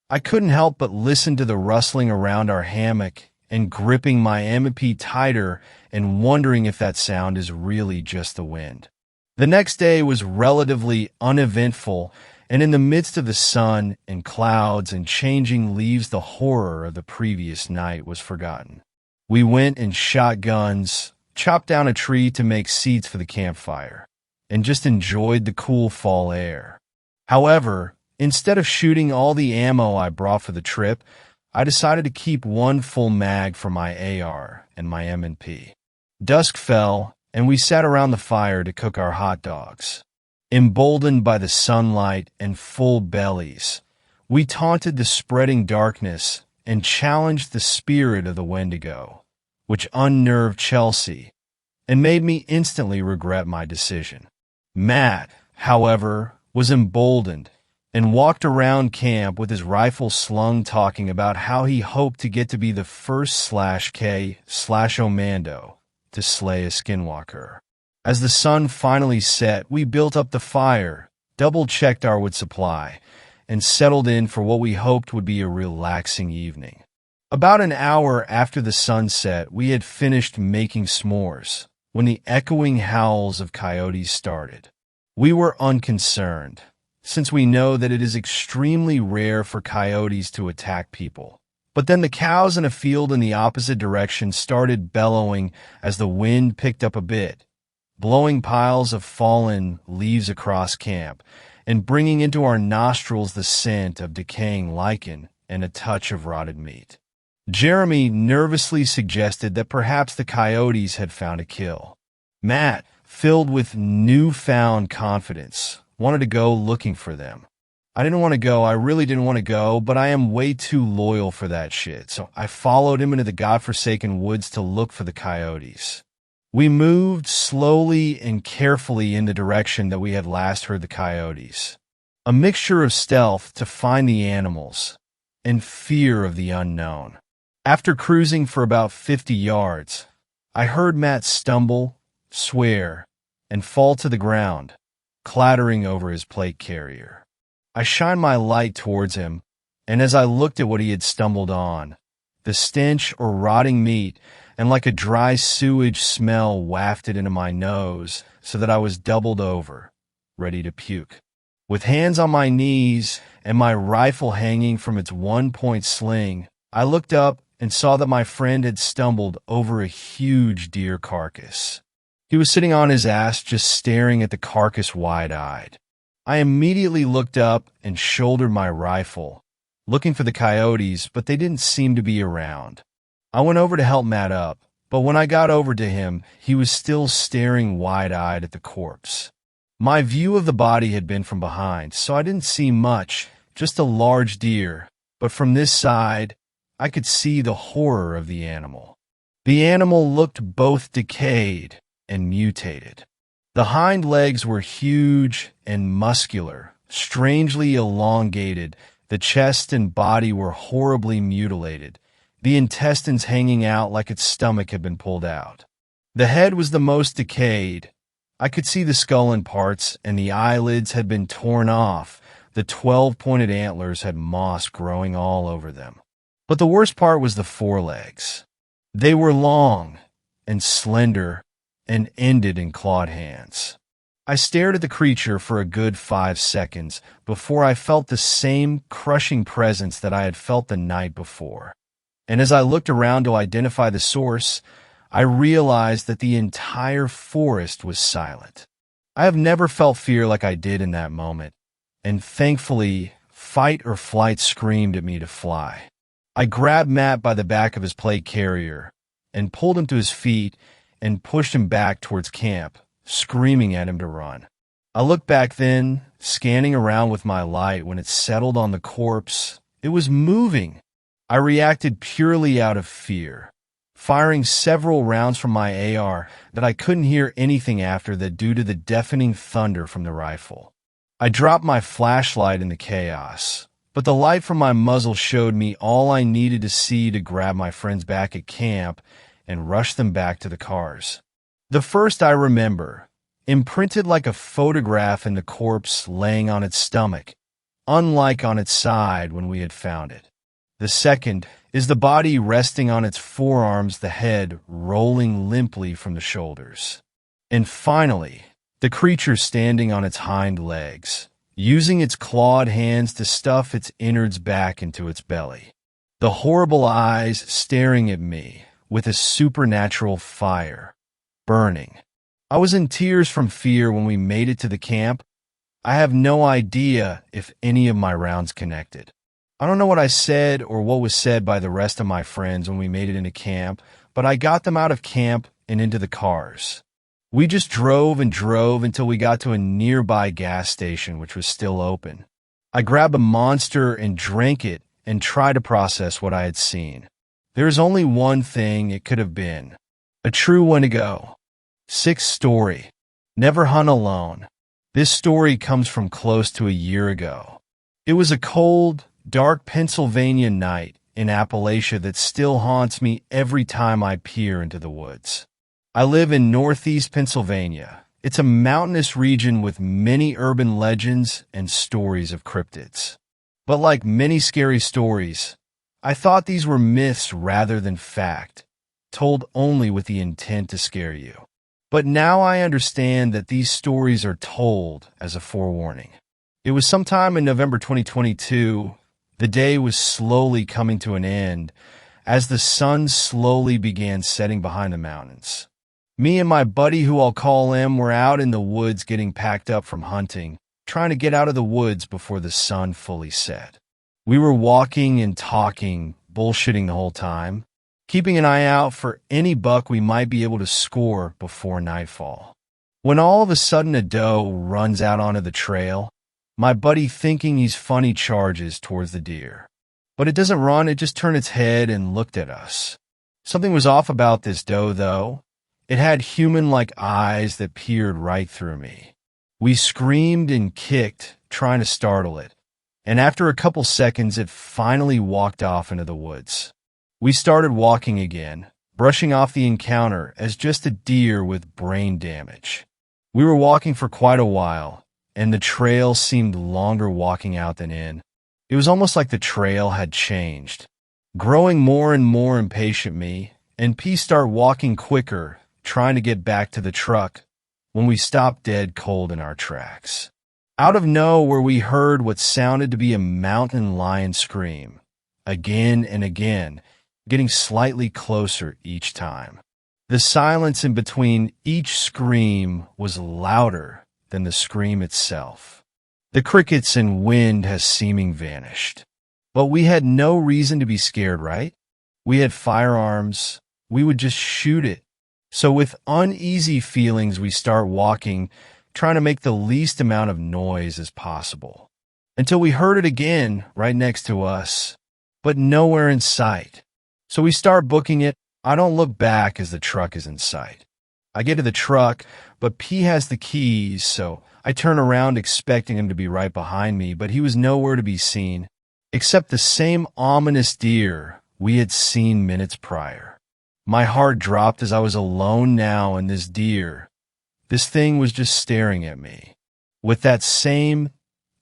I couldn't help but listen to the rustling around our hammock and gripping my MP tighter and wondering if that sound is really just the wind. The next day was relatively uneventful, and in the midst of the sun and clouds and changing leaves, the horror of the previous night was forgotten. We went and shot guns, chopped down a tree to make seats for the campfire, and just enjoyed the cool fall air. However, instead of shooting all the ammo I brought for the trip, I decided to keep one full mag for my AR and my M&P. Dusk fell, and we sat around the fire to cook our hot dogs. Emboldened by the sunlight and full bellies, we taunted the spreading darkness and challenged the spirit of the Wendigo, which unnerved Chelsea and made me instantly regret my decision. Matt, however, was emboldened and walked around camp with his rifle slung, talking about how he hoped to get to be the first /K/Omando to slay a skinwalker. As the sun finally set, we built up the fire, double-checked our wood supply, and settled in for what we hoped would be a relaxing evening. About an hour after the sun set, we had finished making s'mores when the echoing howls of coyotes started. We were unconcerned, since we know that it is extremely rare for coyotes to attack people. But then the cows in a field in the opposite direction started bellowing as the wind picked up a bit, blowing piles of fallen leaves across camp and bringing into our nostrils the scent of decaying lichen and a touch of rotted meat. Jeremy nervously suggested that perhaps the coyotes had found a kill. Matt, filled with newfound confidence, wanted to go looking for them. I didn't want to go. I really didn't want to go, but I am way too loyal for that shit, so I followed him into the godforsaken woods to look for the coyotes. We moved slowly and carefully in the direction that we had last heard the coyotes, a mixture of stealth to find the animals and fear of the unknown. After cruising for about 50 yards, I heard Matt stumble, swear, and fall to the ground, clattering over his plate carrier. I shined my light towards him, and as I looked at what he had stumbled on, the stench or rotting meat and like a dry sewage smell wafted into my nose so that I was doubled over, ready to puke. With hands on my knees and my rifle hanging from its one-point sling, I looked up and saw that my friend had stumbled over a huge deer carcass. He was sitting on his ass, just staring at the carcass wide-eyed. I immediately looked up and shouldered my rifle, looking for the coyotes, but they didn't seem to be around. I went over to help Matt up, but when I got over to him, he was still staring wide-eyed at the corpse. My view of the body had been from behind, so I didn't see much, just a large deer, but from this side, I could see the horror of the animal. The animal looked both decayed and mutated. The hind legs were huge and muscular, strangely elongated. The chest and body were horribly mutilated, the intestines hanging out like its stomach had been pulled out. The head was the most decayed. I could see the skull in parts, and the eyelids had been torn off. The 12-pointed antlers had moss growing all over them. But the worst part was the forelegs. They were long and slender and ended in clawed hands. I stared at the creature for a good 5 seconds before I felt the same crushing presence that I had felt the night before. And as I looked around to identify the source, I realized that the entire forest was silent. I have never felt fear like I did in that moment, and thankfully, fight or flight screamed at me to fly. I grabbed Matt by the back of his plate carrier and pulled him to his feet and pushed him back towards camp, screaming at him to run. I looked back then, scanning around with my light when it settled on the corpse. It was moving. I reacted purely out of fear, firing several rounds from my AR that I couldn't hear anything after that due to the deafening thunder from the rifle. I dropped my flashlight in the chaos, but the light from my muzzle showed me all I needed to see to grab my friends back at camp and rush them back to the cars. The first I remember, imprinted like a photograph in the corpse laying on its stomach, unlike on its side when we had found it. The second is the body resting on its forearms, the head rolling limply from the shoulders. And finally, the creature standing on its hind legs, using its clawed hands to stuff its innards back into its belly. The horrible eyes staring at me with a supernatural fire, burning. I was in tears from fear when we made it to the camp. I have no idea if any of my rounds connected. I don't know what I said or what was said by the rest of my friends when we made it into camp, but I got them out of camp and into the cars. We just drove and drove until we got to a nearby gas station, which was still open. I grabbed a Monster and drank it and tried to process what I had seen. There is only one thing it could have been. A true Wendigo. Sixth story. Never hunt alone. This story comes from close to a year ago. It was a cold, dark Pennsylvania night in Appalachia that still haunts me every time I peer into the woods. I live in northeast Pennsylvania. It's a mountainous region with many urban legends and stories of cryptids. But like many scary stories, I thought these were myths rather than fact, told only with the intent to scare you. But now I understand that these stories are told as a forewarning. It was sometime in November 2022. The day was slowly coming to an end as the sun slowly began setting behind the mountains. Me and my buddy, who I'll call M, were out in the woods getting packed up from hunting, trying to get out of the woods before the sun fully set. We were walking and talking, bullshitting the whole time, keeping an eye out for any buck we might be able to score before nightfall. When all of a sudden a doe runs out onto the trail, my buddy, thinking he's funny, charges towards the deer. But it doesn't run, it just turned its head and looked at us. Something was off about this doe, though. It had human-like eyes that peered right through me. We screamed and kicked, trying to startle it, and after a couple seconds, it finally walked off into the woods. We started walking again, brushing off the encounter as just a deer with brain damage. We were walking for quite a while, and the trail seemed longer walking out than in. It was almost like the trail had changed. Growing more and more impatient, me and P start walking quicker, trying to get back to the truck, when we stopped dead cold in our tracks. Out of nowhere, we heard what sounded to be a mountain lion scream, again and again, getting slightly closer each time. The silence in between each scream was louder than the scream itself. The crickets and wind has seeming vanished. But we had no reason to be scared, right? We had firearms. We would just shoot it. So with uneasy feelings, we start walking, trying to make the least amount of noise as possible, until we heard it again right next to us, but nowhere in sight. So we start booking it. I don't look back as the truck is in sight. I get to the truck, but P has the keys, so I turn around expecting him to be right behind me, but he was nowhere to be seen, except the same ominous deer we had seen minutes prior. My heart dropped as I was alone now, and this deer, this thing was just staring at me with that same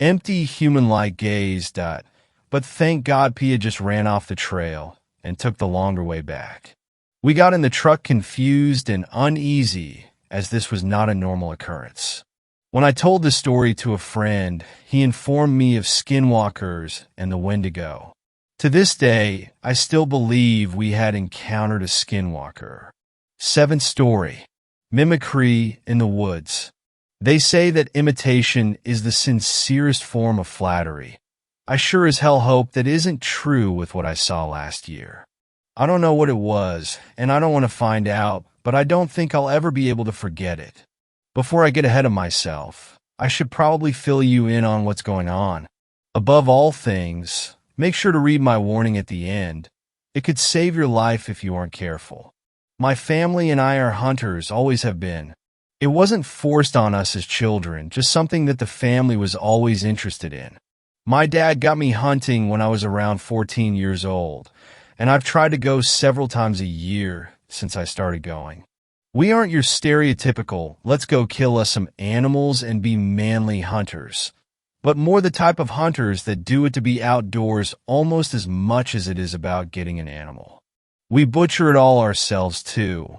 empty human-like gaze. But thank God P had just ran off the trail and took the longer way back. We got in the truck confused and uneasy, as this was not a normal occurrence. When I told the story to a friend, he informed me of skinwalkers and the Wendigo. To this day, I still believe we had encountered a skinwalker. Seventh story. Mimicry in the woods. They say that imitation is the sincerest form of flattery. I sure as hell hope that isn't true with what I saw last year. I don't know what it was, and I don't want to find out, but I don't think I'll ever be able to forget it. Before I get ahead of myself, I should probably fill you in on what's going on. Above all things, make sure to read my warning at the end. It could save your life if you aren't careful. My family and I are hunters, always have been. It wasn't forced on us as children, just something that the family was always interested in. My dad got me hunting when I was around 14 years old, and I've tried to go several times a year since I started going. We aren't your stereotypical, let's go kill us some animals and be manly hunters, but more the type of hunters that do it to be outdoors almost as much as it is about getting an animal. We butcher it all ourselves too,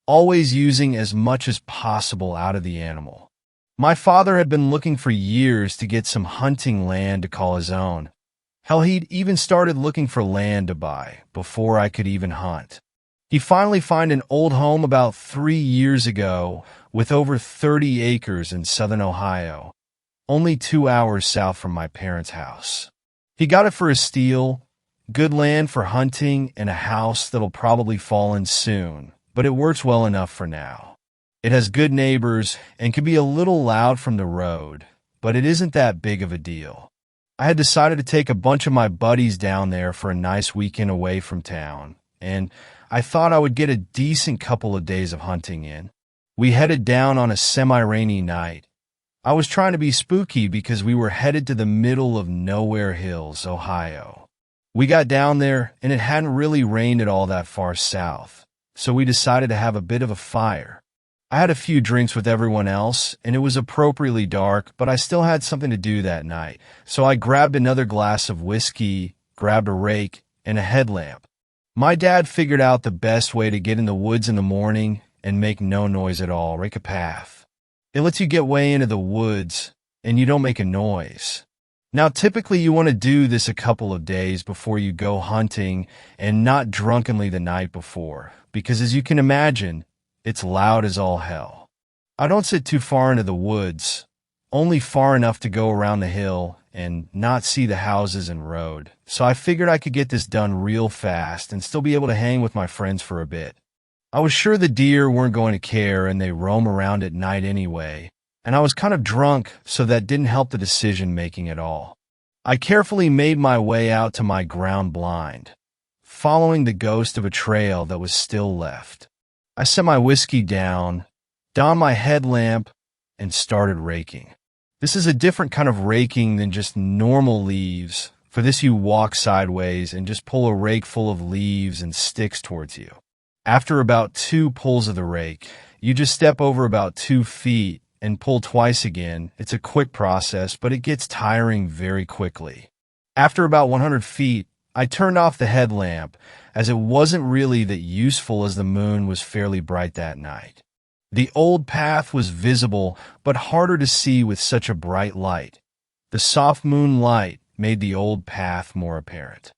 always using as much as possible out of the animal. My father had been looking for years to get some hunting land to call his own. Hell, he'd even started looking for land to buy before I could even hunt. He finally found an old home about 3 years ago with over 30 acres in southern Ohio, only 2 hours south from my parents' house. He got it for a steal, good land for hunting, and a house that'll probably fall in soon, but it works well enough for now. It has good neighbors and can be a little loud from the road, but it isn't that big of a deal. I had decided to take a bunch of my buddies down there for a nice weekend away from town, and I thought I would get a decent couple of days of hunting in. We headed down on a semi-rainy night. I was trying to be spooky because we were headed to the middle of Nowhere Hills, Ohio. We got down there, and it hadn't really rained at all that far south, so we decided to have a bit of a fire. I had a few drinks with everyone else, and it was appropriately dark, but I still had something to do that night, so I grabbed another glass of whiskey, grabbed a rake, and a headlamp. My dad figured out the best way to get in the woods in the morning and make no noise at all, rake a path. It lets you get way into the woods, and you don't make a noise. Now, typically you want to do this a couple of days before you go hunting and not drunkenly the night before, because as you can imagine, it's loud as all hell. I don't sit too far into the woods, only far enough to go around the hill and not see the houses and road, so I figured I could get this done real fast and still be able to hang with my friends for a bit. I was sure the deer weren't going to care and they roam around at night anyway, and I was kind of drunk, so that didn't help the decision-making at all. I carefully made my way out to my ground blind, following the ghost of a trail that was still left. I set my whiskey down, donned my headlamp, and started raking. This is a different kind of raking than just normal leaves. For this you walk sideways and just pull a rake full of leaves and sticks towards you. After about 2 pulls of the rake, you just step over about 2 feet and pull twice again. It's a quick process, but it gets tiring very quickly. After about 100 feet, I turned off the headlamp, as it wasn't really that useful as the moon was fairly bright that night. The old path was visible, but harder to see with such a bright light. The soft moonlight made the old path more apparent.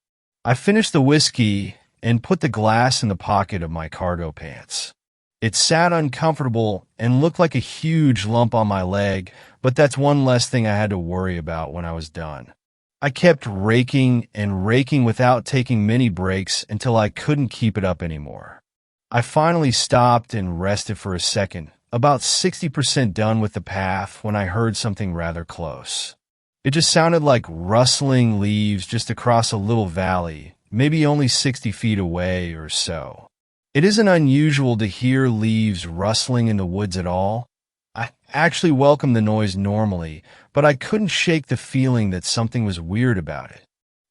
I finished the whiskey and put the glass in the pocket of my cargo pants. It sat uncomfortable and looked like a huge lump on my leg, but that's one less thing I had to worry about when I was done. I kept raking and raking without taking many breaks until I couldn't keep it up anymore. I finally stopped and rested for a second, about 60% done with the path when I heard something rather close. It just sounded like rustling leaves just across a little valley, maybe only 60 feet away or so. It isn't unusual to hear leaves rustling in the woods at all. I actually welcome the noise normally, but I couldn't shake the feeling that something was weird about it.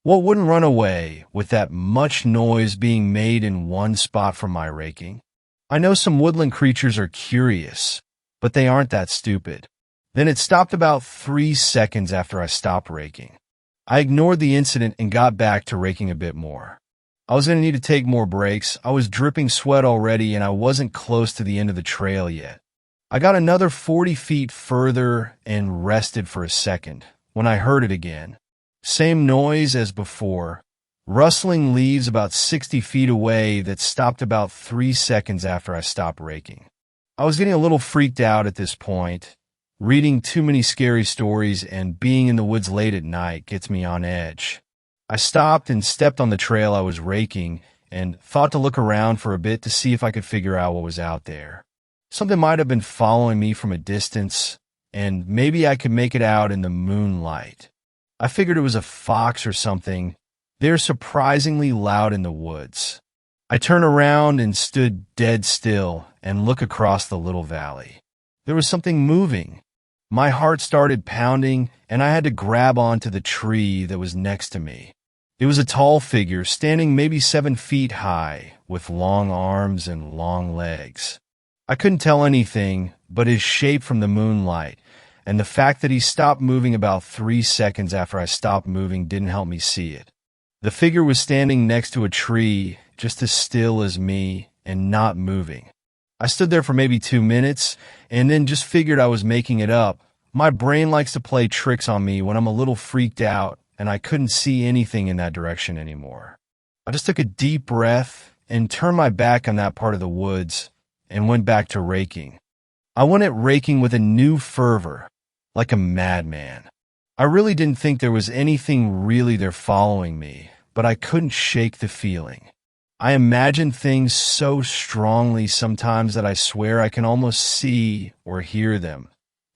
What wouldn't run away with that much noise being made in one spot from my raking? I know some woodland creatures are curious, but they aren't that stupid. Then it stopped about 3 seconds after I stopped raking. I ignored the incident and got back to raking a bit more. I was going to need to take more breaks. I was dripping sweat already and I wasn't close to the end of the trail yet. I got another 40 feet further and rested for a second when I heard it again. Same noise as before, rustling leaves about 60 feet away that stopped about 3 seconds after I stopped raking. I was getting a little freaked out at this point. Reading too many scary stories and being in the woods late at night gets me on edge. I stopped and stepped on the trail I was raking and thought to look around for a bit to see if I could figure out what was out there. Something might have been following me from a distance, and maybe I could make it out in the moonlight. I figured it was a fox or something. They're surprisingly loud in the woods. I turned around and stood dead still and looked across the little valley. There was something moving. My heart started pounding, and I had to grab onto the tree that was next to me. It was a tall figure, standing maybe 7 feet high, with long arms and long legs. I couldn't tell anything but his shape from the moonlight, and the fact that he stopped moving about 3 seconds after I stopped moving didn't help me see it. The figure was standing next to a tree, just as still as me, and not moving. I stood there for maybe 2 minutes, and then just figured I was making it up. My brain likes to play tricks on me when I'm a little freaked out, and I couldn't see anything in that direction anymore. I just took a deep breath and turned my back on that part of the woods and went back to raking. I went at raking with a new fervor, like a madman. I really didn't think there was anything really there following me, but I couldn't shake the feeling. I imagine things so strongly sometimes that I swear I can almost see or hear them.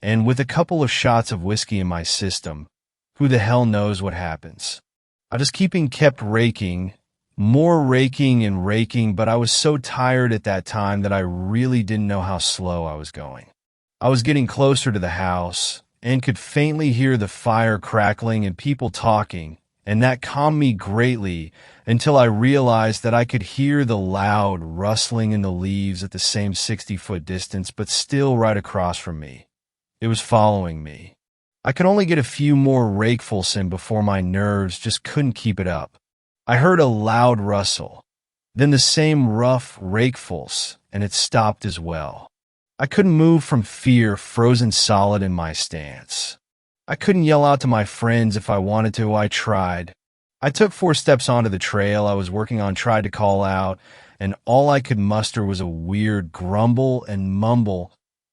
And with a couple of shots of whiskey in my system, who the hell knows what happens? I just kept raking, more raking and raking, but I was so tired at that time that I really didn't know how slow I was going. I was getting closer to the house and could faintly hear the fire crackling and people talking, and that calmed me greatly until I realized that I could hear the loud rustling in the leaves at the same 60-foot distance, but still right across from me. It was following me. I could only get a few more rakefuls in before my nerves just couldn't keep it up. I heard a loud rustle, then the same rough rakefuls, and it stopped as well. I couldn't move from fear, frozen solid in my stance. I couldn't yell out to my friends if I wanted to. I tried. I took 4 steps onto the trail I was working on, tried to call out, and all I could muster was a weird grumble and mumble.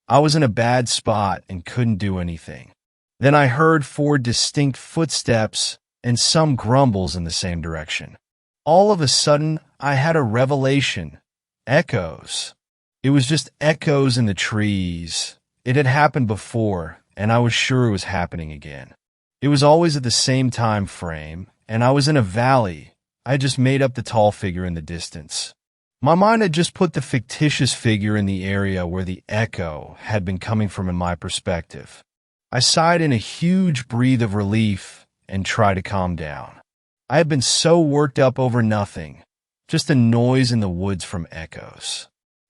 I was in a bad spot and couldn't do anything. Then I heard 4 distinct footsteps and some grumbles in the same direction. All of a sudden, I had a revelation. Echoes. It was just echoes in the trees. It had happened before, and I was sure it was happening again. It was always at the same time frame, and I was in a valley. I had just made up the tall figure in the distance. My mind had just put the fictitious figure in the area where the echo had been coming from in my perspective. I sighed in a huge breath of relief and tried to calm down. I had been so worked up over nothing, just a noise in the woods from echoes.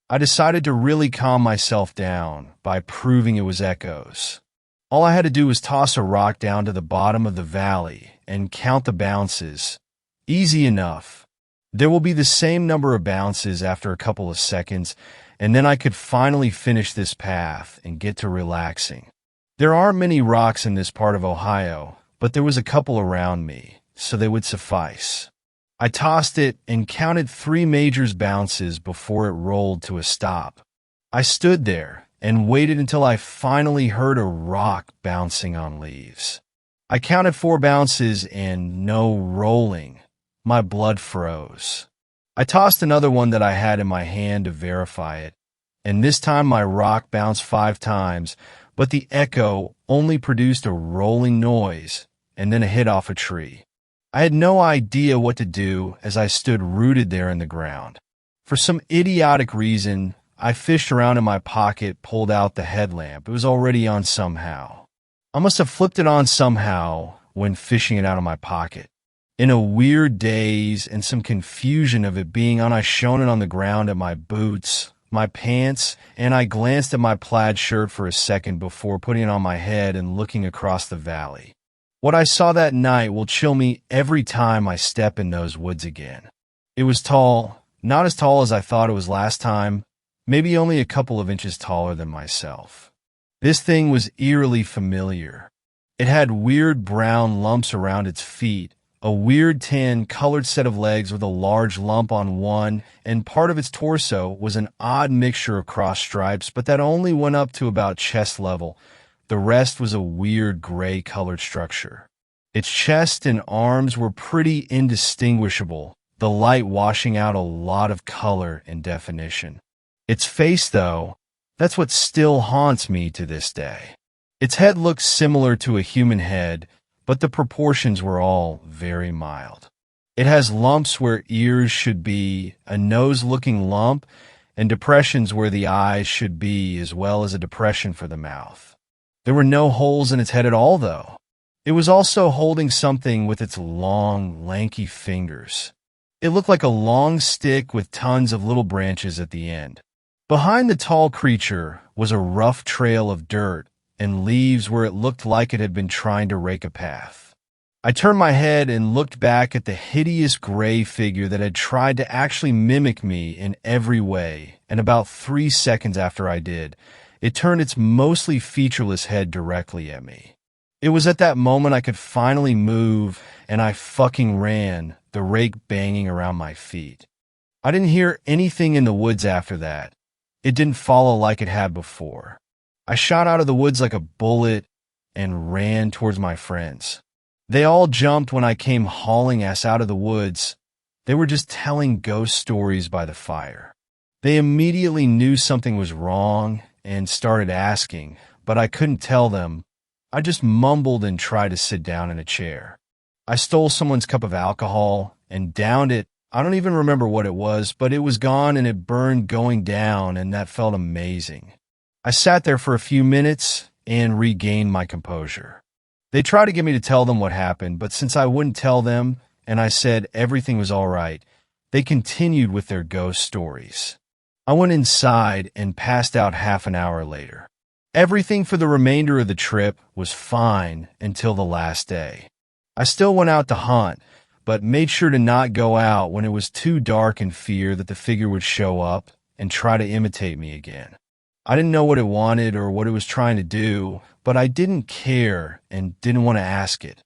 I decided to really calm myself down by proving it was echoes. All I had to do was toss a rock down to the bottom of the valley and count the bounces. Easy enough. There will be the same number of bounces after a couple of seconds, and then I could finally finish this path and get to relaxing. There aren't many rocks in this part of Ohio, but there was a couple around me, so they would suffice. I tossed it and counted 3 major bounces before it rolled to a stop. I stood there and waited until I finally heard a rock bouncing on leaves. I counted 4 bounces and no rolling. My blood froze. I tossed another one that I had in my hand to verify it, and this time my rock bounced 5 times, but the echo only produced a rolling noise and then a hit off a tree. I had no idea what to do as I stood rooted there in the ground. For some idiotic reason, I fished around in my pocket, pulled out the headlamp. It was already on somehow. I must have flipped it on somehow when fishing it out of my pocket. In a weird daze and some confusion of it being on, I shone it on the ground at my boots, my pants, and I glanced at my plaid shirt for a second before putting it on my head and looking across the valley. What I saw that night will chill me every time I step in those woods again. It was tall, not as tall as I thought it was last time, maybe only a couple of inches taller than myself. This thing was eerily familiar. It had weird brown lumps around its feet, a weird tan-colored set of legs with a large lump on one, and part of its torso was an odd mixture of cross stripes, but that only went up to about chest level. The rest was a weird gray-colored structure. Its chest and arms were pretty indistinguishable, the light washing out a lot of color and definition. Its face, though, that's what still haunts me to this day. Its head looked similar to a human head, but the proportions were all very mild. It has lumps where ears should be, a nose-looking lump, and depressions where the eyes should be, as well as a depression for the mouth. There were no holes in its head at all, though. It was also holding something with its long, lanky fingers. It looked like a long stick with tons of little branches at the end. Behind the tall creature was a rough trail of dirt and leaves where it looked like it had been trying to rake a path. I turned my head and looked back at the hideous gray figure that had tried to actually mimic me in every way, and about 3 seconds after I did, it turned its mostly featureless head directly at me. It was at that moment I could finally move, and I fucking ran, the rake banging around my feet. I didn't hear anything in the woods after that. It didn't follow like it had before. I shot out of the woods like a bullet and ran towards my friends. They all jumped when I came hauling ass out of the woods. They were just telling ghost stories by the fire. They immediately knew something was wrong and started asking, but I couldn't tell them. I just mumbled and tried to sit down in a chair. I stole someone's cup of alcohol and downed it. I don't even remember what it was, but it was gone and it burned going down, and that felt amazing. I sat there for a few minutes and regained my composure. They tried to get me to tell them what happened, but since I wouldn't tell them and I said everything was all right, they continued with their ghost stories. I went inside and passed out half an hour later. Everything for the remainder of the trip was fine until the last day. I still went out to hunt, but made sure to not go out when it was too dark in fear that the figure would show up and try to imitate me again. I didn't know what it wanted or what it was trying to do, but I didn't care and didn't want to ask it.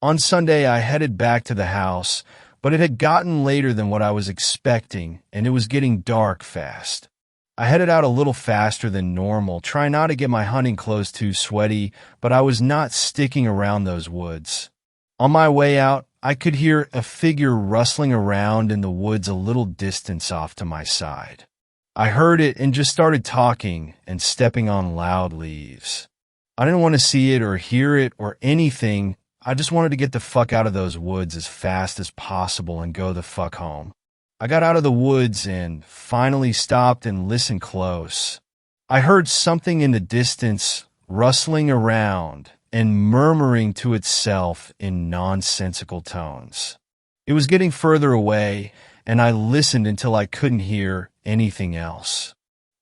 On Sunday, I headed back to the house, but it had gotten later than what I was expecting, and it was getting dark fast. I headed out a little faster than normal, trying not to get my hunting clothes too sweaty, but I was not sticking around those woods. On my way out, I could hear a figure rustling around in the woods a little distance off to my side. I heard it and just started talking and stepping on loud leaves. I didn't want to see it or hear it or anything. I just wanted to get the fuck out of those woods as fast as possible and go the fuck home. I got out of the woods and finally stopped and listened close. I heard something in the distance rustling around and murmuring to itself in nonsensical tones. It was getting further away, and I listened until I couldn't hear anything else.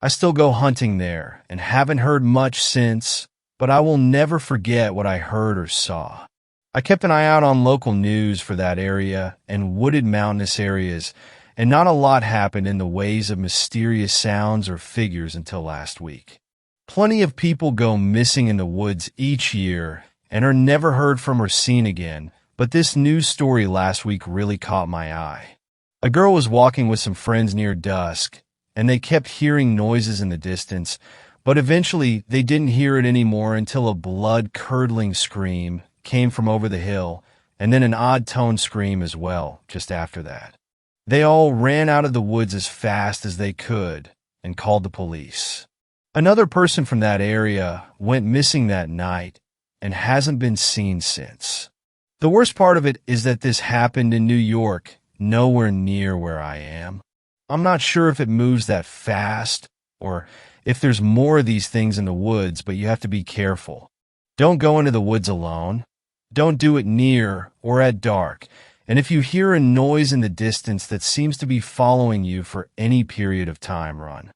I still go hunting there and haven't heard much since, but I will never forget what I heard or saw. I kept an eye out on local news for that area and wooded mountainous areas, and not a lot happened in the ways of mysterious sounds or figures until last week. Plenty of people go missing in the woods each year and are never heard from or seen again, but this news story last week really caught my eye. A girl was walking with some friends near dusk, and they kept hearing noises in the distance, but eventually they didn't hear it anymore until a blood-curdling scream came from over the hill, and then an odd-toned scream as well, just after that. They all ran out of the woods as fast as they could and called the police. Another person from that area went missing that night and hasn't been seen since. The worst part of it is that this happened in New York, nowhere near where I am. I'm not sure if it moves that fast or if there's more of these things in the woods, but you have to be careful. Don't go into the woods alone. Don't do it near or at dark. And if you hear a noise in the distance that seems to be following you for any period of time, run.